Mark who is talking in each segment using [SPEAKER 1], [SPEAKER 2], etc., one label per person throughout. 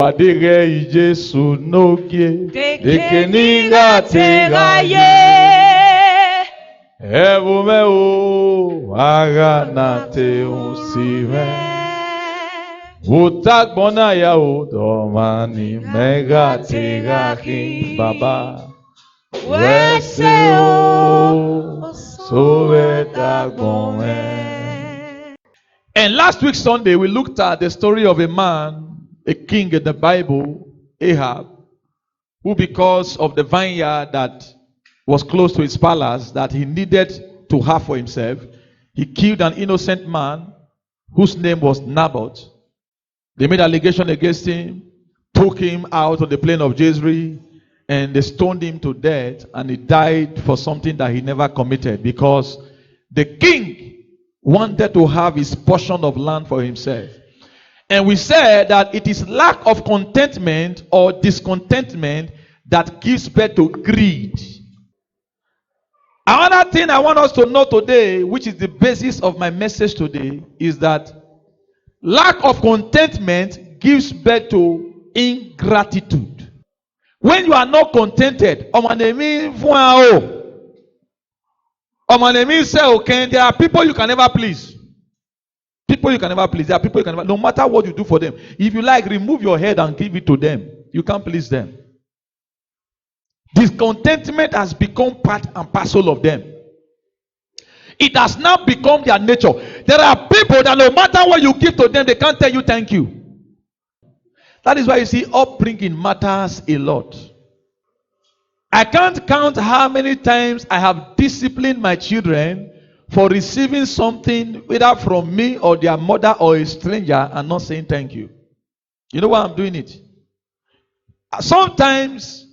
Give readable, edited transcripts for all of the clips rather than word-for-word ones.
[SPEAKER 1] Adire Jesu nogie
[SPEAKER 2] Tekeniga teraye
[SPEAKER 1] Evume o aganate unsime Utagbona ya o domani mega terahi baba Wese o sowetagbone. And last week Sunday we looked at the story of a man, a king in the Bible, Ahab, who because of the vineyard that was close to his palace that he needed to have for himself, he killed an innocent man whose name was Naboth. They made allegation against him, took him out of the plain of Jezreel, and they stoned him to death, and he died for something that he never committed because the king wanted to have his portion of land for himself. And we said that it is lack of contentment or discontentment that gives birth to greed. Another thing I want us to know today, which is the basis of my message today, is that lack of contentment gives birth to ingratitude. When you are not contented, there are people you can never please. People you can never please. There are people you can never, no matter what you do for them. If you like, remove your head and give it to them. You can't please them. Discontentment has become part and parcel of them. It has now become their nature. There are people that no matter what you give to them, they can't tell you thank you. That is why you see upbringing matters a lot. I can't count how many times I have disciplined my children for receiving something either from me or their mother or a stranger and not saying thank you. You know why I'm doing it? Sometimes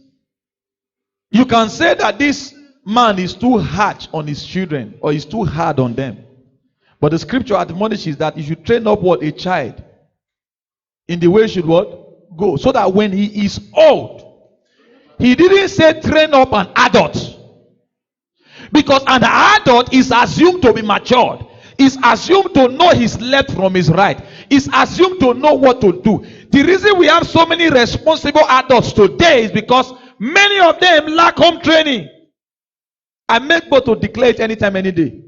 [SPEAKER 1] you can say that this man is too harsh on his children or is too hard on them. But the scripture admonishes that you should train up what? A child in the way he should what? Go. So that when he is old, he didn't say train up an adult. Because an adult is assumed to be matured. Is assumed to know his left from his right. Is assumed to know what to do. The reason we have so many responsible adults today is because many of them lack home training. I make both to declare it anytime, any day.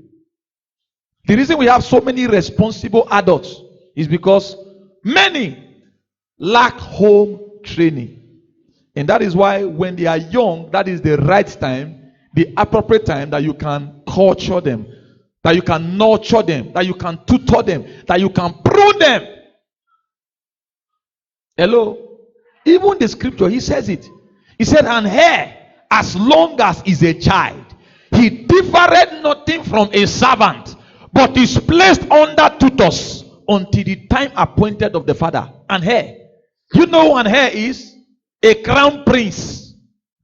[SPEAKER 1] The reason we have so many responsible adults is because many lack home training. And that is why when they are young, that is the right time, the appropriate time that you can culture them, that you can nurture them, that you can tutor them, that you can prune them. Hello? Even the scripture, he says it. He said, and hair, as long as is a child, he differeth nothing from a servant, but is placed under tutors until the time appointed of the father. And hair. You know who an hair is? A crown prince.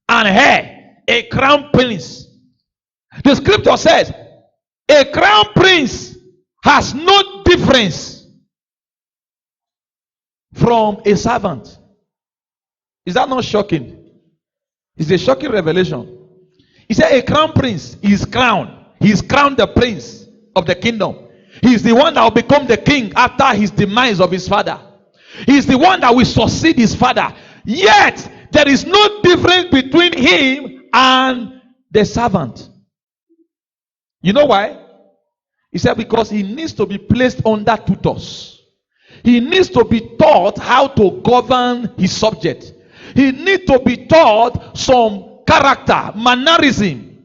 [SPEAKER 1] And hair. A crown prince. The scripture says a crown prince has no difference from a servant. Is that not shocking? It's a shocking revelation. He said a crown prince is crowned. He is crowned the prince of the kingdom. He is the one that will become the king after his demise of his father. He is the one that will succeed his father. Yet there is no difference between him and the servant. You know why? He said because he needs to be placed under tutors. He needs to be taught how to govern his subject. He needs to be taught some character, mannerism.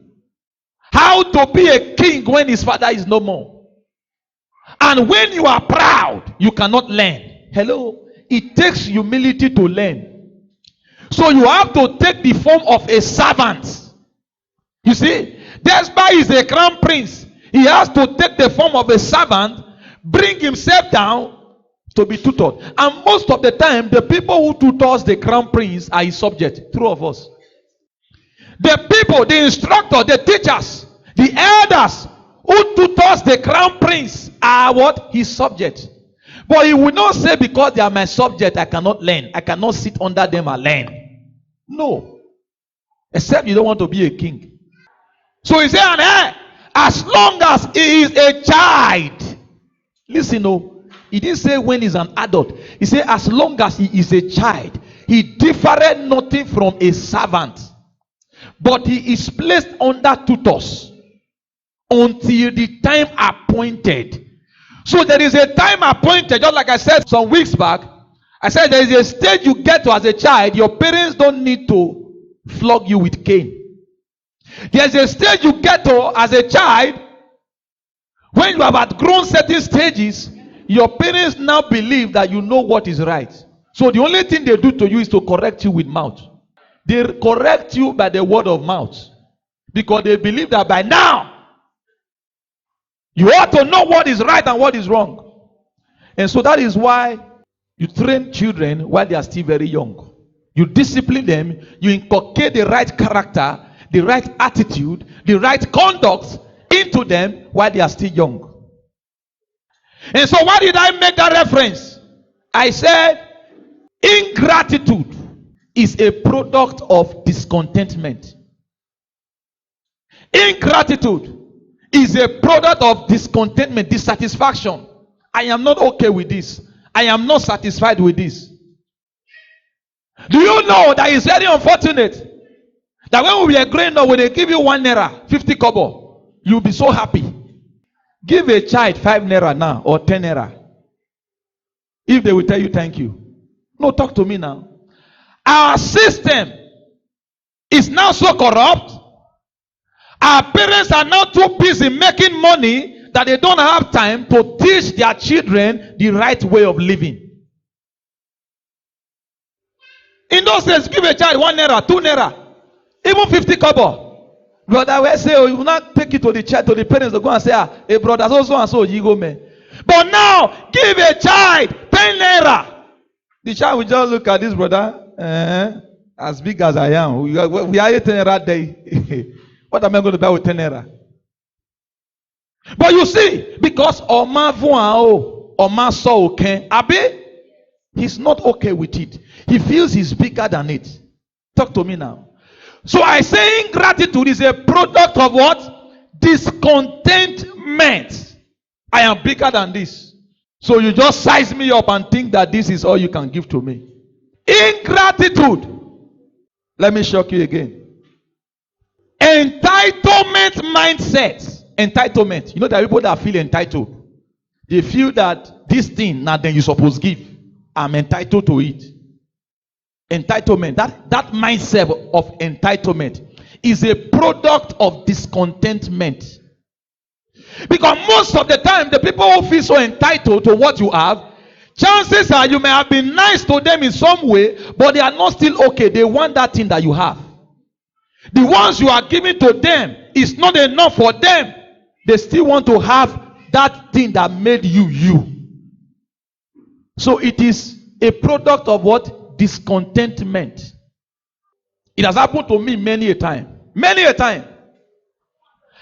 [SPEAKER 1] How to be a king when his father is no more. And when you are proud, you cannot learn. Hello? It takes humility to learn. So you have to take the form of a servant. You see, despite he's a crown prince, he has to take the form of a servant, bring himself down to be tutored. And most of the time, the people who tutors the crown prince are his subject. True of us. The people, the instructor, the teachers, the elders who tutors the crown prince are what? His subject. But he will not say because they are my subject, I cannot learn. I cannot sit under them and learn. No. Except you don't want to be a king. So he said, as long as he is a child. Listen, He didn't say when he's an adult. He said as long as he is a child, he differeth nothing from a servant. But he is placed under tutors until the time appointed. So there is a time appointed, just like I said some weeks back. I said there is a stage you get to as a child. Your parents don't need to flog you with cane. There's a stage you get to as a child. When you have outgrown certain stages, your parents now believe that you know what is right. So the only thing they do to you is to correct you with mouth. They correct you by the word of mouth. Because they believe that by now, you ought to know what is right and what is wrong. And so that is why you train children while they are still very young. You discipline them. You inculcate the right character, the right attitude, the right conduct into them while they are still young. And so why did I make that reference? I said ingratitude is a product of discontentment. Ingratitude is a product of discontentment, dissatisfaction. I am not okay with this. I am not satisfied with this. Do you know that it's very unfortunate that when we are growing up, when they give you 1 naira, 50 kobo, you'll be so happy. Give a child 5 naira now or 10 naira. If they will tell you thank you. No, talk to me now. Our system is now so corrupt. Our parents are now too busy making money that they don't have time to teach their children the right way of living. In those days, give a child 1 naira, 2 naira, even 50 kobo. Brother, we say, oh, you will not take it to the child, to the parents to go and say, hey brother, so and so, you go man. But now, give a child 10 naira. The child will just look at this brother, as big as I am. We are 10 naira day. What am I going to buy with 10 naira? But you see, because Oma Vuao, Oma so okay, Abe, he's not okay with it. He feels he's bigger than it. Talk to me now. So I say ingratitude is a product of what? Discontentment. I am bigger than this. So you just size me up and think that this is all you can give to me. Ingratitude. Let me shock you again. Entitlement mindset. Entitlement. You know, there are people that feel entitled. They feel that this thing now then you supposed to give. I'm entitled to it. Entitlement. That mindset of entitlement is a product of discontentment. Because most of the time, the people who feel so entitled to what you have, chances are you may have been nice to them in some way, but they are not still okay. They want that thing that you have. The ones you are giving to them is not enough for them. They still want to have that thing that made you you. So it is a product of what? Discontentment. It has happened to me many a time. Many a time.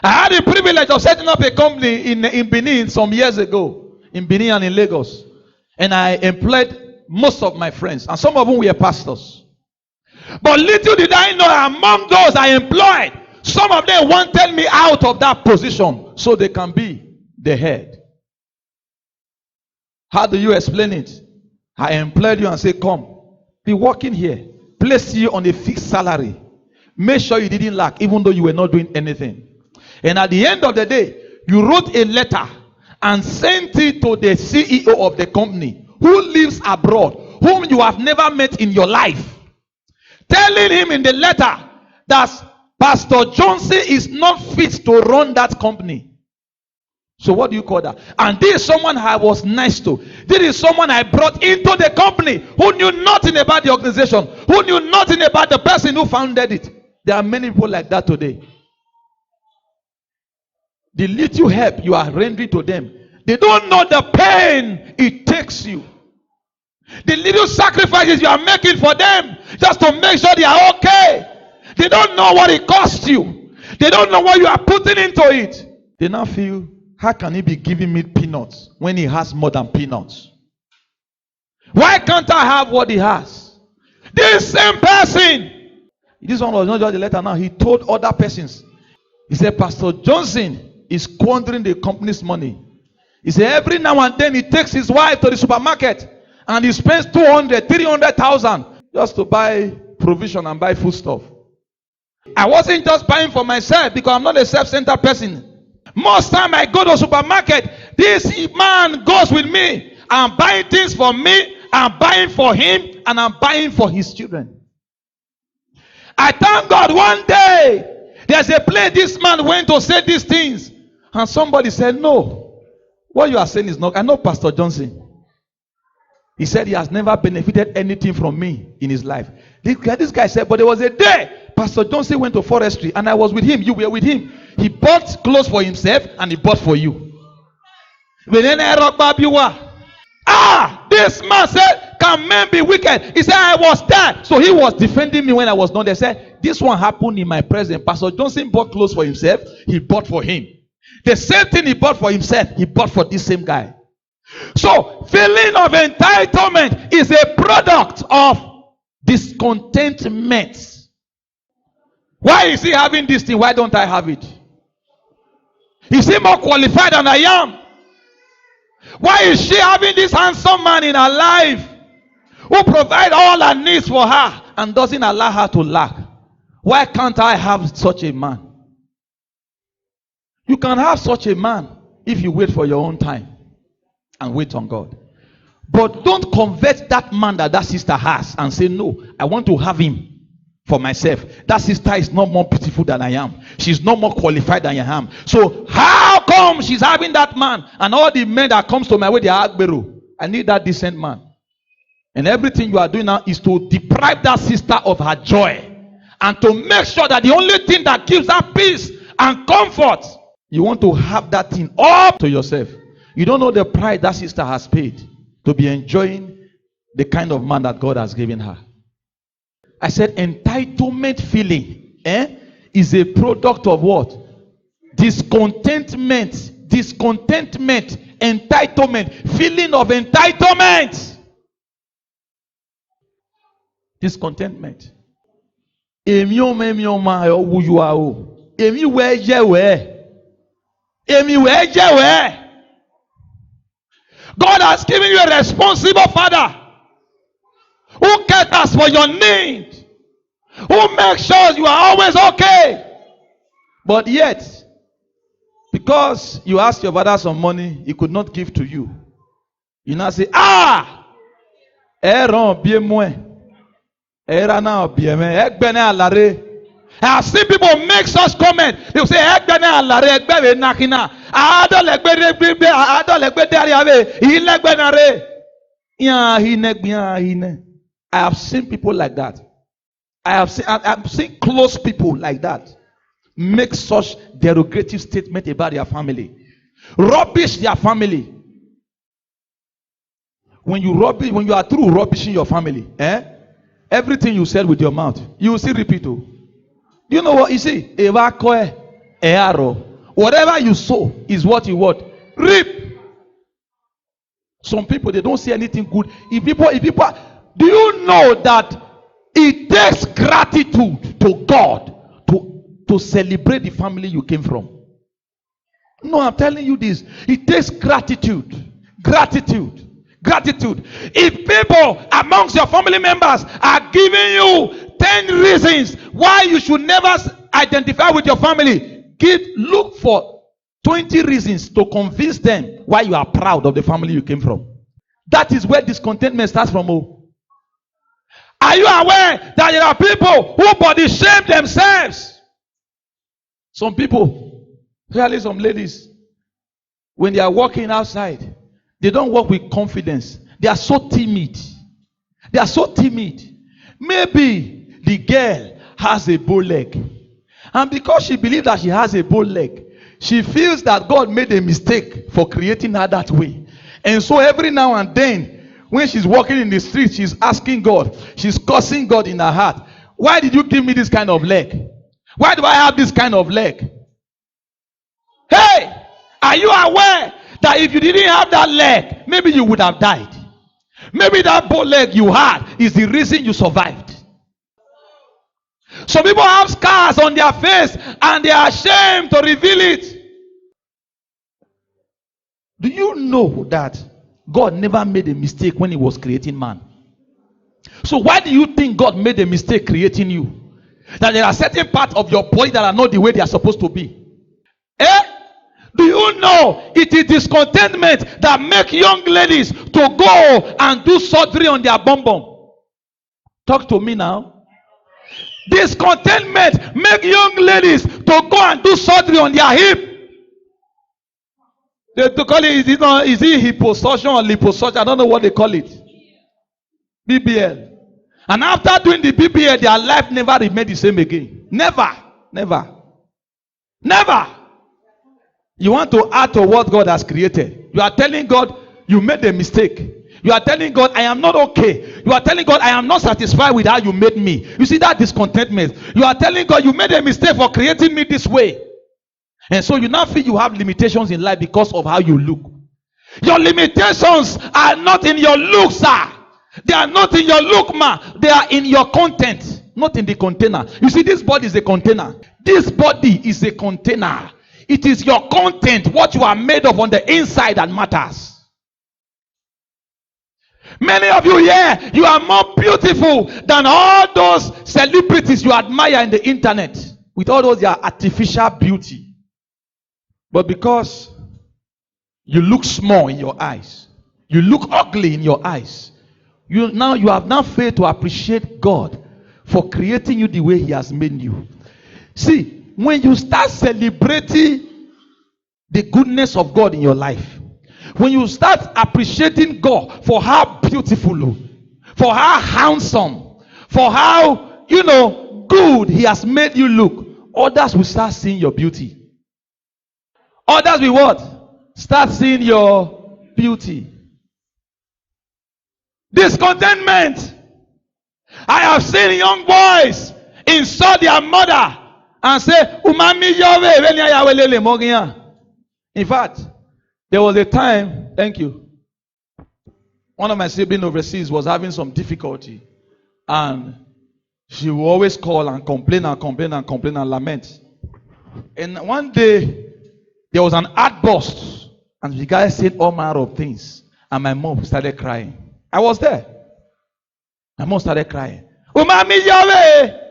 [SPEAKER 1] I had the privilege of setting up a company in Benin some years ago. In Benin and in Lagos. And I employed most of my friends. And some of them were pastors. But little did I know, among those I employed, some of them wanted me out of that position so they can be the head. How do you explain it? I employed you and say, come, be working here. Place you on a fixed salary. Make sure you didn't lack, even though you were not doing anything. And at the end of the day, you wrote a letter and sent it to the CEO of the company who lives abroad, whom you have never met in your life. Telling him in the letter that Pastor Johnson is not fit to run that company. So what do you call that? And this is someone I was nice to. This is someone I brought into the company who knew nothing about the organization, who knew nothing about the person who founded it. There are many people like that today. The little help you are rendering to them, they don't know the pain it takes you. The little sacrifices you are making for them just to make sure they are okay. They don't know what it costs you. They don't know what you are putting into it. They now feel, how can he be giving me peanuts when he has more than peanuts? Why can't I have what he has? This same person. This one was not just the letter now. He told other persons. He said, Pastor Johnson is squandering the company's money. He said every now and then he takes his wife to the supermarket and he spends 200, 300,000 just to buy provision and buy food stuff. I wasn't just buying for myself because I'm not a self-centered person. Most time I go to the supermarket, this man goes with me. I'm buying things for me, I'm buying for him, and I'm buying for his children. I thank God one day, there's a place this man went to say these things. And somebody said, no, what you are saying is not. I know Pastor Johnson. He said he has never benefited anything from me in his life. This guy said, but there was a day Pastor Johnson went to forestry and I was with him. You were with him. He bought clothes for himself and he bought for you. This man said, can men be wicked? He said, I was there. So he was defending me when I was not there. He said, this one happened in my presence. Pastor Johnson bought clothes for himself. He bought for him. The same thing he bought for himself, he bought for this same guy. So, feeling of entitlement is a product of discontentment. Why is he having this thing? Why don't I have it? Is he more qualified than I am? Why is she having this handsome man in her life who provides all her needs for her and doesn't allow her to lack? Why can't I have such a man? You can have such a man if you wait for your own time and wait on God. But don't convert that man that sister has and say, no, I want to have him for myself. That sister is not more beautiful than I am. She's not more qualified than I am. So how come she's having that man and all the men that comes to my way, they are Agbero? I need that decent man. And everything you are doing now is to deprive that sister of her joy and to make sure that the only thing that gives her peace and comfort, you want to have that thing up to yourself. You don't know the price that sister has paid to be enjoying the kind of man that God has given her. I said entitlement feeling is a product of what? Discontentment. Discontentment. Entitlement. Feeling of entitlement. Discontentment. God has given you a responsible father who cares for your need, who makes sure you are always okay. But yet, because you asked your father some money he could not give to you, you now say, I've seen people make such comments. They will say, I have seen people like that. I've seen close people like that make such derogative statement about their family. Rubbish their family. When you are through rubbishing your family, everything you said with your mouth, you will still repeat. Do you know what you see? Whatever you sow is what you what? Reap. Some people, they don't see anything good. If people, do you know that it takes gratitude to God to celebrate the family you came from? No, I'm telling you this. It takes gratitude. Gratitude. If people amongst your family members are giving you 10 reasons why you should never identify with your family, look for 20 reasons to convince them why you are proud of the family you came from. That is where discontentment starts from. Are you aware that there are people who body shame themselves? Some people, especially some ladies, when they are walking outside, they don't walk with confidence. They are so timid. Maybe the girl has a bow leg. And because she believes that she has a bow leg, she feels that God made a mistake for creating her that way. And so every now and then, when she's walking in the street, she's asking God, she's cursing God in her heart. Why did you give me this kind of leg? Why do I have this kind of leg? Hey, are you aware that if you didn't have that leg, maybe you would have died? Maybe that bow leg you had is the reason you survived. Some people have scars on their face and they are ashamed to reveal it. Do you know that God never made a mistake when he was creating man? So why do you think God made a mistake creating you? That there are certain parts of your body that are not the way they are supposed to be. Eh? Do you know it is discontentment that make young ladies to go and do surgery on their bum bum? Talk to me now. Discontentment make young ladies to go and do surgery on their hip. They call it, is it liposuction or liposuction? I don't know what they call it. BBL. And after doing the BBL, their life never remained the same again. Never. Never. Never. You want to add to what God has created. You are telling God you made a mistake. You are telling God I am not okay. You are telling God I am not satisfied with how you made me. You see that discontentment. You are telling God you made a mistake for creating me this way. And so you now feel you have limitations in life because of how you look. Your limitations are not in your look, sir. They are not in your look, ma. They are in your content, not in the container. You see, this body is a container. This body is a container. It is your content, what you are made of on the inside, that matters. Many of you here, you are more beautiful than all those celebrities you admire in the internet with all those their artificial beauty. But because you look small in your eyes, you look ugly in your eyes, you have now failed to appreciate God for creating you the way he has made you. See, when you start celebrating the goodness of God in your life, when you start appreciating God for how beautiful, for how handsome, for how good he has made you look, others will start seeing your beauty. Others will what? Start seeing your beauty. Discontentment. I have seen young boys insult their mother and say, Umami Yahweh. In fact, there was a time, thank you, one of my siblings overseas was having some difficulty, and she will always call and complain and lament. And one day there was an outburst, and the guy said all manner of things, and my mom started crying. I was there. My mom started crying. Umami Yahweh!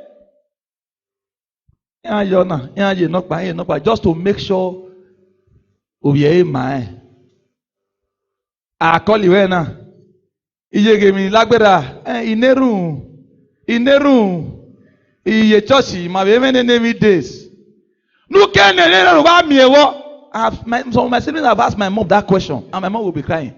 [SPEAKER 1] Just to make sure I call you now. Iye gemi lagbera ineru iye church ma be many days. No can some of my siblings have asked my mom that question, and my mom will be crying.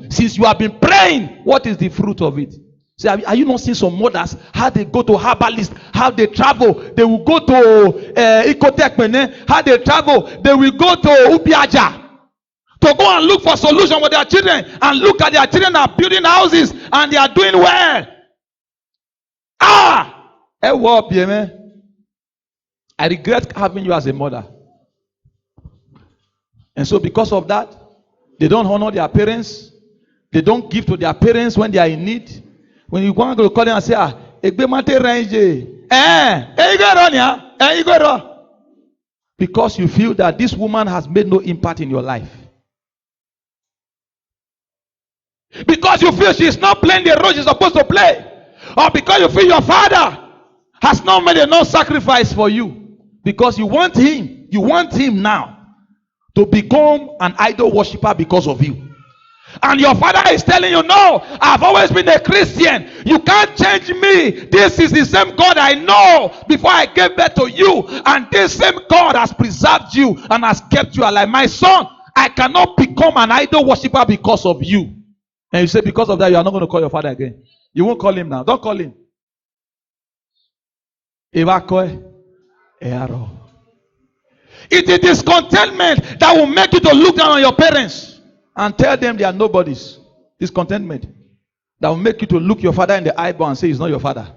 [SPEAKER 1] Since you have been praying, what is the fruit of it? See, are you not seeing some mothers, how they go to herbalists, how they travel? They will go to Ikotekmene, how they travel, they will go to Ubiaja to go and look for solution for their children, and look at their children are building houses and they are doing well. I regret having you as a mother. And so because of that, they don't honor their parents. They don't give to their parents when they are in need. When you go to call them and say, because you feel that this woman has made no impact in your life. Because you feel she is not playing the role she's supposed to play. Or because you feel your father has not made enough sacrifice for you. Because you want him now to become an idol worshiper because of you. And your father is telling you, no, I've always been a Christian. You can't change me. This is the same God I know before I gave birth to you. And this same God has preserved you and has kept you alive. My son, I cannot become an idol worshiper because of you. And you say, because of that, you are not going to call your father again. You won't call him now. Don't call him. It is discontentment that will make you to look down on your parents and tell them they are nobodies. Discontentment that will make you to look your father in the eyeball and say he's not your father.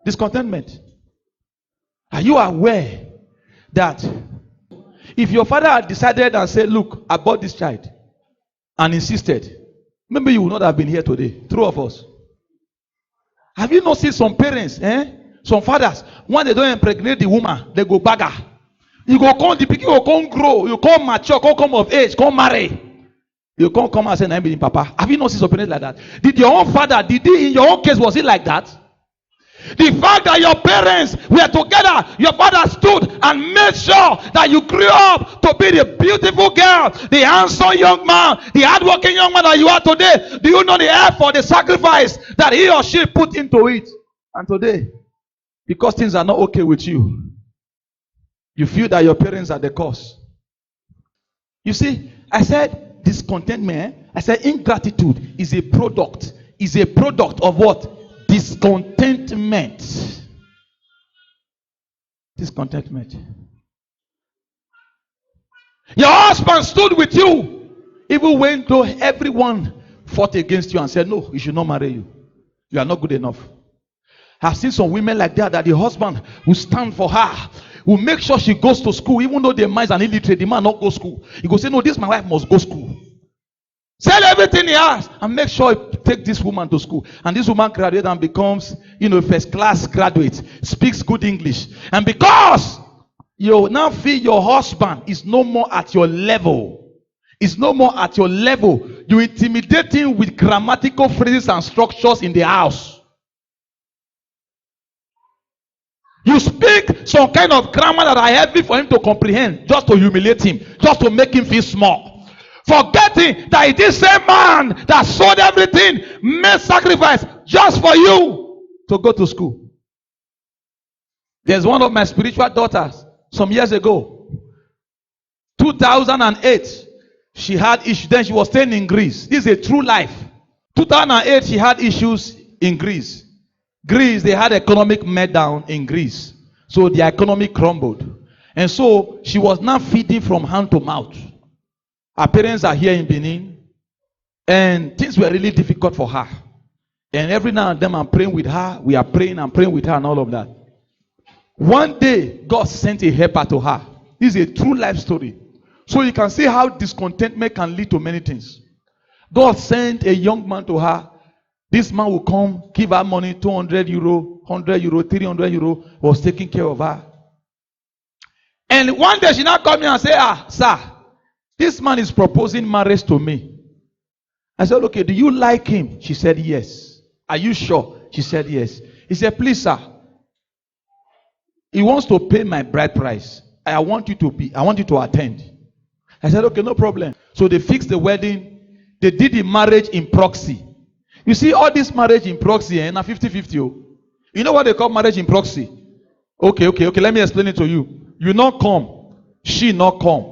[SPEAKER 1] Discontentment. Are you aware that if your father had decided and said, look, I bought this child, and insisted, maybe you would not have been here today. True of us. Have you not seen some parents, some fathers, when they don't impregnate the woman, they go bagger. You go come, the pikin will come grow, you come mature, come of age, come marry. You can't come and say, "I'm being Papa." Have you not seen some parents like that? Did your own father, in your own case, was it like that? The fact that your parents were together, your father stood and made sure that you grew up to be the beautiful girl, the handsome young man, the hardworking young man that you are today. Do you know the effort, the sacrifice that he or she put into it? And today, because things are not okay with you, you feel that your parents are the cause. You see, I said discontentment. I said ingratitude is a product. Is a product of what? Discontentment. Discontentment. Your husband stood with you, even when though everyone fought against you and said, "No, he should not marry you. You are not good enough." I've seen some women like that the husband will stand for her, will make sure she goes to school, even though the man is an illiterate, the man not go to school. He go say, "No, this my wife must go to school." Sell everything he has and make sure he take this woman to school. And this woman graduates and becomes, first class graduate, speaks good English. And because you now feel your husband is no more at your level, you intimidate him with grammatical phrases and structures in the house. You speak some kind of grammar that are heavy for him to comprehend, just to humiliate him, just to make him feel small. Forgetting that it is the same man that sold everything, made sacrifice just for you to go to school. There's one of my spiritual daughters some years ago, 2008. She had issues. Then she was staying in Greece. This is a true life. 2008, she had issues in Greece. They had economic meltdown in Greece. So the economy crumbled. And so she was now feeding from hand to mouth. Her parents are here in Benin. And things were really difficult for her. And every now and then I'm praying with her. We are praying and praying with her and all of that. One day, God sent a helper to her. This is a true life story. So you can see how discontentment can lead to many things. God sent a young man to her. This man will come, give her money, 200 euro, 100 euro, 300 euro, was taking care of her. And one day she now called me and said, "Sir, this man is proposing marriage to me." I said, "Okay, do you like him?" She said, "Yes." "Are you sure?" She said, "Yes." He said, "Please, sir, he wants to pay my bride price. I want you to attend." I said, "Okay, no problem." So they fixed the wedding. They did the marriage in proxy. You see, all this marriage in proxy, na 50-50. You know what they call marriage in proxy? Okay. Let me explain it to you. You not come, she not come.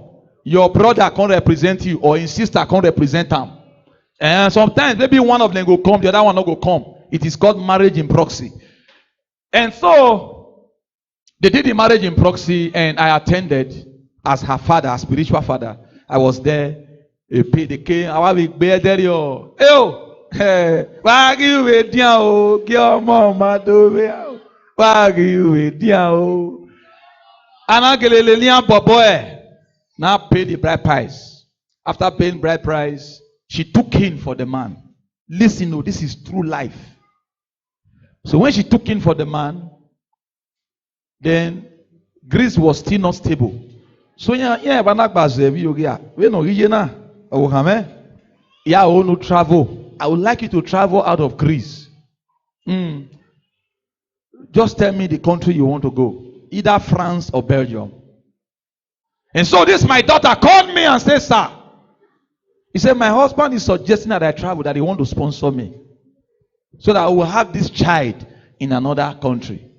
[SPEAKER 1] Your brother can't represent you, or your sister can't represent them. And sometimes maybe one of them will come, the other one not go come. It is called marriage in proxy. And so they did the marriage in proxy, and I attended as her father, her spiritual father. I was there. They came. I was there. Why you with your mama do? Why you with you? And I get now pay the bride price. After paying bride price, she took in for the man. Listen, this is true life. So when she took in for the man, then Greece was still not stable. So travel. I would like you to travel out of Greece. Just tell me the country you want to go, either France or Belgium. And so this my daughter called me and said, "Sir," he said, "my husband is suggesting that I travel, that he want to sponsor me, so that I will have this child in another country.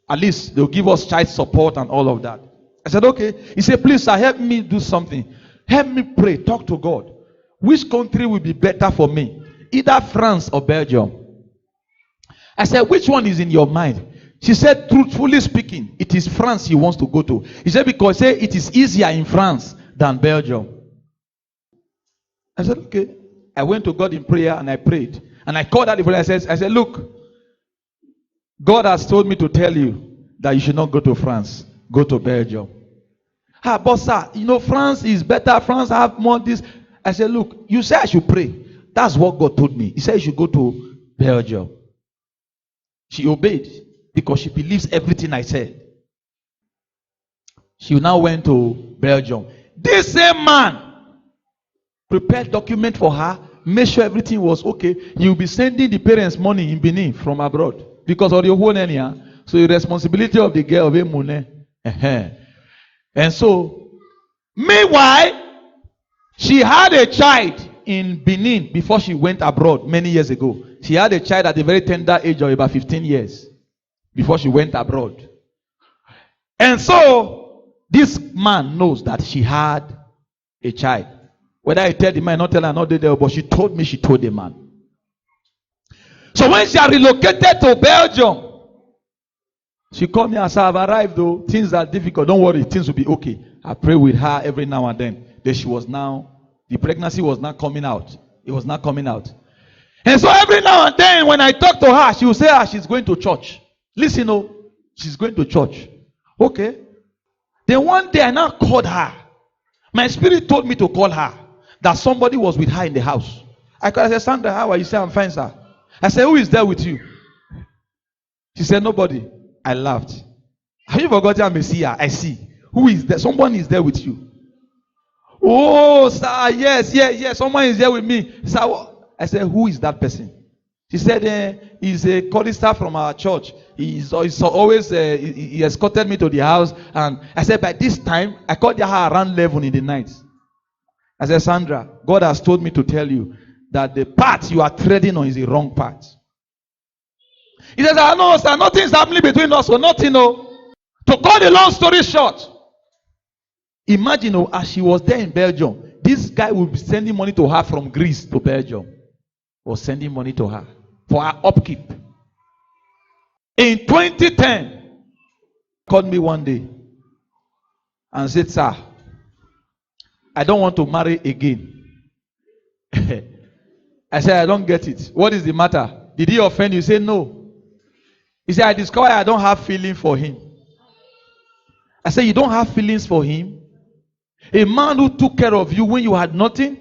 [SPEAKER 1] At least they'll give us child support and all of that." I said, "Okay." He said, "Please, sir, help me do something. Help me pray, talk to God. Which country will be better for me? Either France or Belgium." I said, "Which one is in your mind?" She said, "Truthfully speaking, it is France he wants to go to." He said, "Because it is easier in France than Belgium." I said, "Okay." I went to God in prayer and I prayed. And I called out the prayer. I said, "Look, God has told me to tell you that you should not go to France. Go to Belgium." "But sir, France is better. France have more this." I said, "Look, you say I should pray. That's what God told me. He said you should go to Belgium." She obeyed because she believes everything I said. She now went to Belgium. This same man prepared document for her, made sure everything was okay. He will be sending the parents money in Benin from abroad because of your whole area. So the responsibility of the girl of Emune. And so, meanwhile, she had a child in Benin before she went abroad many years ago. She had a child at a very tender age of about 15 years before she went abroad. And so, this man knows that she had a child. Whether I tell the man, not tell her, not there, but she told me, she told the man. So when she had relocated to Belgium, she called me and said, I've arrived though. Things are difficult. Don't worry, things will be okay. I pray with her every now and then. Then she was now, the pregnancy was not coming out. It was not coming out. And so every now and then when I talk to her, she will say, she's going to church. Listen, she's going to church. Okay. Then one day I now called her. My spirit told me to call her. That somebody was with her in the house. I said, Sandra, how are you? She said, I'm fine, sir. I said, who is there with you? She said, nobody. I laughed. Have you forgotten I'm a seer? I see. Who is there? Someone is there with you. Oh, sir, yes. Someone is there with me. Sir, I said, who is that person? She said, he's a chorister from our church. He's always, he escorted me to the house. And I said, by this time, I called her around 11 in the night. I said, Sandra, God has told me to tell you that the path you are treading on is the wrong path. He says, I know, sir, nothing's happening between us, so nothing, To cut the long story short, imagine, as she was there in Belgium, this guy will be sending money to her from Greece to Belgium. Was sending money to her for her upkeep. In 2010, called me one day and said, sir, I don't want to marry again. I said, I don't get it. What is the matter? Did he offend you? He said, no. He said, I discovered I don't have feeling for him. I said, you don't have feelings for him? A man who took care of you when you had nothing?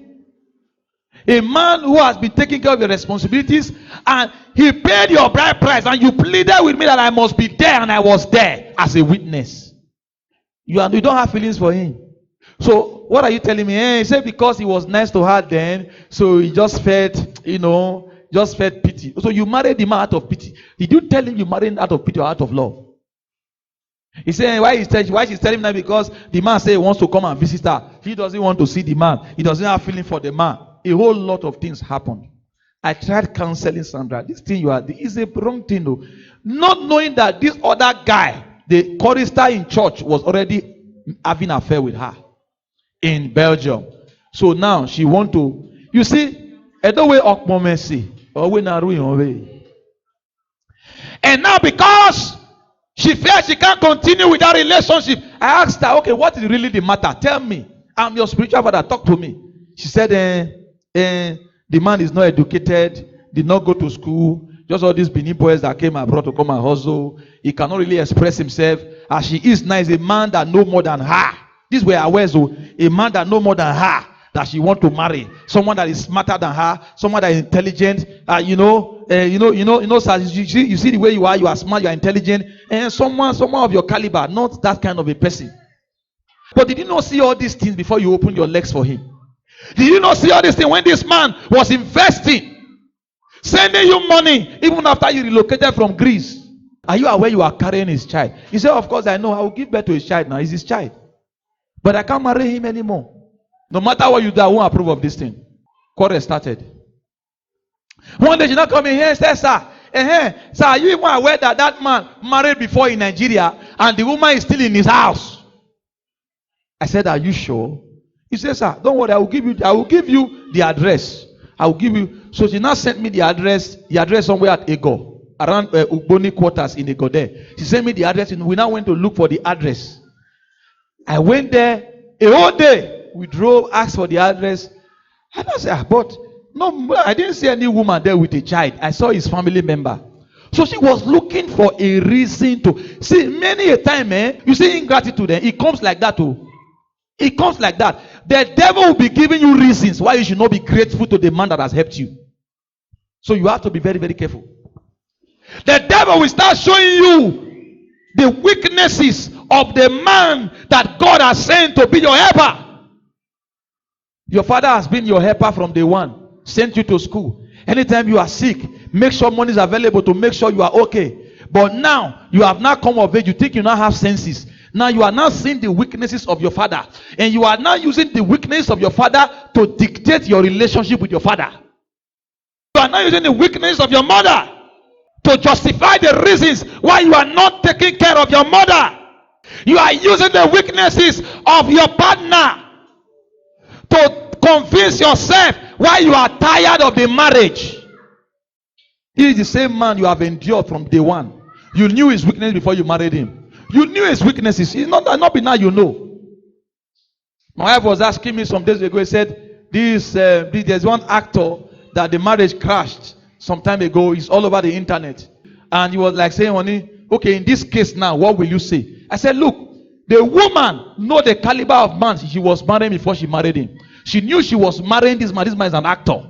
[SPEAKER 1] A man who has been taking care of your responsibilities, and he paid your bride price, and you pleaded with me that I must be there, and I was there as a witness. You don't have feelings for him. So what are you telling me? He said because he was nice to her then, so he just felt, pity. So you married the man out of pity. Did you tell him you married out of pity or out of love? He said why she's telling him that because the man said he wants to come and visit her. He doesn't want to see the man. He doesn't have feeling for the man. A whole lot of things happened. I tried counseling Sandra. This thing is a wrong thing though. Not knowing that this other guy, the chorister in church, was already having an affair with her in Belgium. So now she want to, you see, and now because she felt she can't continue with that relationship, I asked her, okay, what is really the matter? Tell me. I'm your spiritual father. Talk to me. She said, the man is not educated, did not go to school, just all these Benin boys that came abroad to come and hustle. He cannot really express himself. As she is now, is a man that know more than her. This way, a man that know more than her, that she want to marry, someone that is smarter than her, someone that is intelligent. Sir, you see the way you are smart, you are intelligent, and someone of your caliber, not that kind of a person. But did you not see all these things before you open your legs for him? Did you not see all these things when this man was investing, sending you money, even after you relocated from Greece? Are you aware you are carrying his child? He said, of course I know. I will give birth to his child now. He's his child. But I can't marry him anymore. No matter what you do, I won't approve of this thing. Quarrel started. One day she not come in here and said, sir, are you even aware that man married before in Nigeria and the woman is still in his house? I said, are you sure? He said, sir, don't worry, I will give you the address. I will give you. So she now sent me the address somewhere at Ego, around Ugboni quarters in Ego there. She sent me the address, and we now went to look for the address. I went there a whole day. We drove, asked for the address. And I said, but no, I didn't see any woman there with a child. I saw his family member. So she was looking for a reason to see. Many a time, you see ingratitude, it comes like that too. It comes like that. The devil will be giving you reasons why you should not be grateful to the man that has helped you. So you have to be very, very careful. The devil will start showing you the weaknesses of the man that God has sent to be your helper. Your father has been your helper from day one, sent you to school. Anytime you are sick, make sure money is available to make sure you are okay. But now you have now come of age, you think you now have senses. Now you are now seeing the weaknesses of your father, and you are now using the weakness of your father to dictate your relationship with your father. You are now using the weakness of your mother to justify the reasons why you are not taking care of your mother. You are using the weaknesses of your partner to convince yourself why you are tired of the marriage. He is the same man you have endured from day one. You knew his weakness before you married him. You knew his weaknesses. It's not be now you know. My wife was asking me some days ago. He said, there's one actor that the marriage crashed some time ago. It's all over the internet. And he was like saying, honey, okay, in this case now, what will you say? I said, look, the woman know the caliber of man she was marrying before she married him. She knew she was marrying this man. This man is an actor.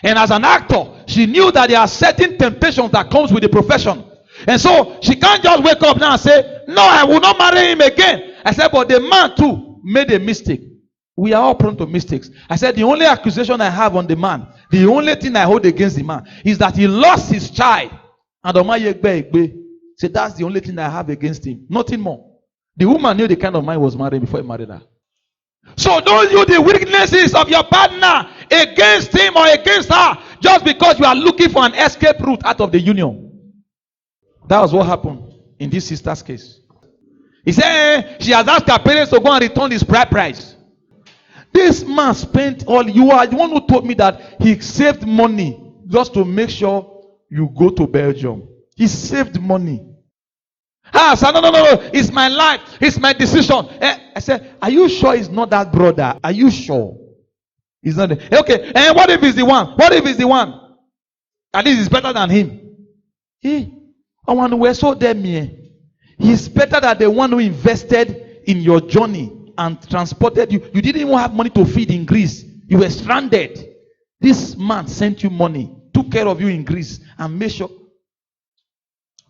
[SPEAKER 1] And as an actor, she knew that there are certain temptations that comes with the profession. And so she can't just wake up now and say, no, I will not marry him again. I said, but the man too made a mistake. We are all prone to mistakes. I said, the only accusation I have on the man, the only thing I hold against the man, is that he lost his child. And said, that's the only thing I have against him. Nothing more. The woman knew the kind of man he was marrying before he married her. So don't use the weaknesses of your partner against him or against her just because you are looking for an escape route out of the union. That was what happened in this sister's case. He said she has asked her parents to go and return his bride price. This man spent all. You are the one who told me that he saved money just to make sure you go to Belgium. He saved money. I said, no. It's my life. It's my decision. I said, are you sure it's not that brother? Are you sure? It's not. Okay. And what if it's the one? What if it's the one? At least it's better than him. I want to wear so damn me. He's better than the one who invested in your journey and transported you. You didn't even have money to feed in Greece. You were stranded. This man sent you money, took care of you in Greece, and made sure.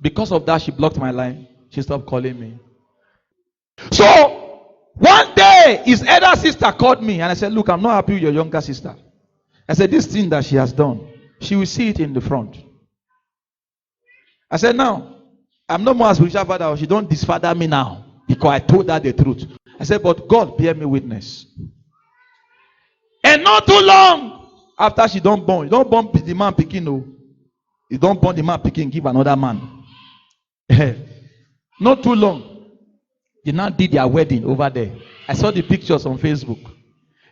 [SPEAKER 1] Because of that, she blocked my line. She stopped calling me. So, one day, his elder sister called me, and I said, look, I'm not happy with your younger sister. I said, this thing that she has done, she will see it in the front. I said, now, I'm no more a spiritual father. She don't disfather me now because I told her the truth. I said, but God bear me witness. And not too long after she don't born, you don't born the man picking, no. You don't born the man picking, give another man. Not too long, they now did their wedding over there. I saw the pictures on Facebook.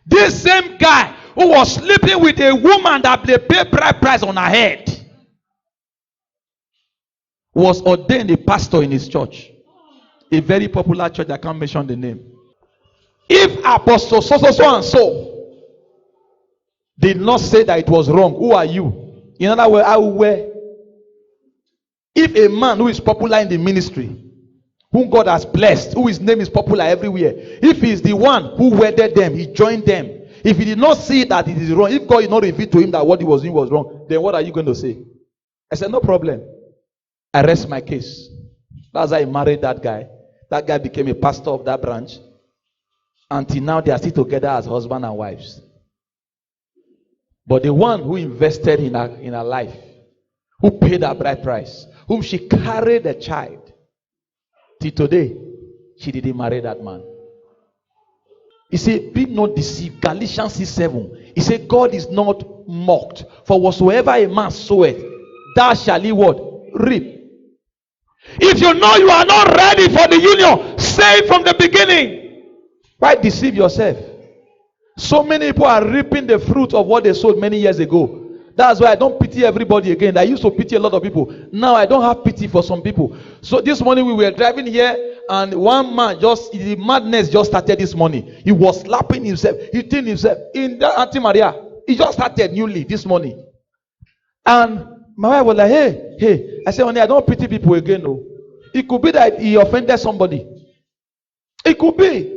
[SPEAKER 1] This same guy who was sleeping with a woman that they paid bride price on her head was ordained a pastor in his church. A very popular church, I can't mention the name. If Apostle so and so did not say that it was wrong, who are you? In other words, I will wear. If a man who is popular in the ministry, whom God has blessed, who his name is popular everywhere, if he is the one who wedded them, he joined them. If he did not see that it is wrong, if God did not reveal to him that what he was doing was wrong, then what are you going to say? I said, no problem. I rest my case. That's how I married that guy. That guy became a pastor of that branch. Until now, they are still together as husband and wives. But the one who invested in her life, who paid her bride price, whom she carried a child, till today, she didn't marry that man. He said, be not deceived. Galatians 6:7. He said, God is not mocked. For whatsoever a man soweth, that shall he what? Reap. If you know you are not ready for the union, say it from the beginning. Why deceive yourself? So many people are reaping the fruit of what they sowed many years ago. That's why I don't pity everybody again. I used to pity a lot of people. Now I don't have pity for some people. So this morning we were driving here, and one man the madness just started this morning. He was slapping himself, hitting himself in that Auntie Maria. He just started newly this morning. And my wife was like, hey. I said, honey, I don't pity people again. No. It could be that he offended somebody. It could be.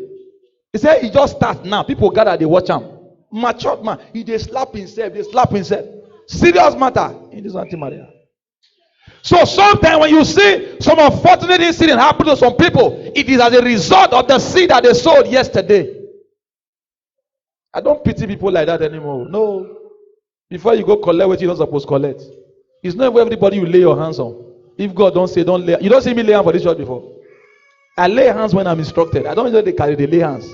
[SPEAKER 1] He said, he just starts now. People gather, they watch him. Matured man. He just slap himself. They slap himself. Serious matter in this Auntie Maria. So sometimes when you see some unfortunate incident happen to some people, it is as a result of the seed that they sowed yesterday. I don't pity people like that anymore. No. Before you go collect what you're not supposed to collect. It's not everybody you lay your hands on. If God don't say, don't lay. You don't see me lay hands for this church before. I lay hands when I'm instructed. I don't know they carry the lay hands.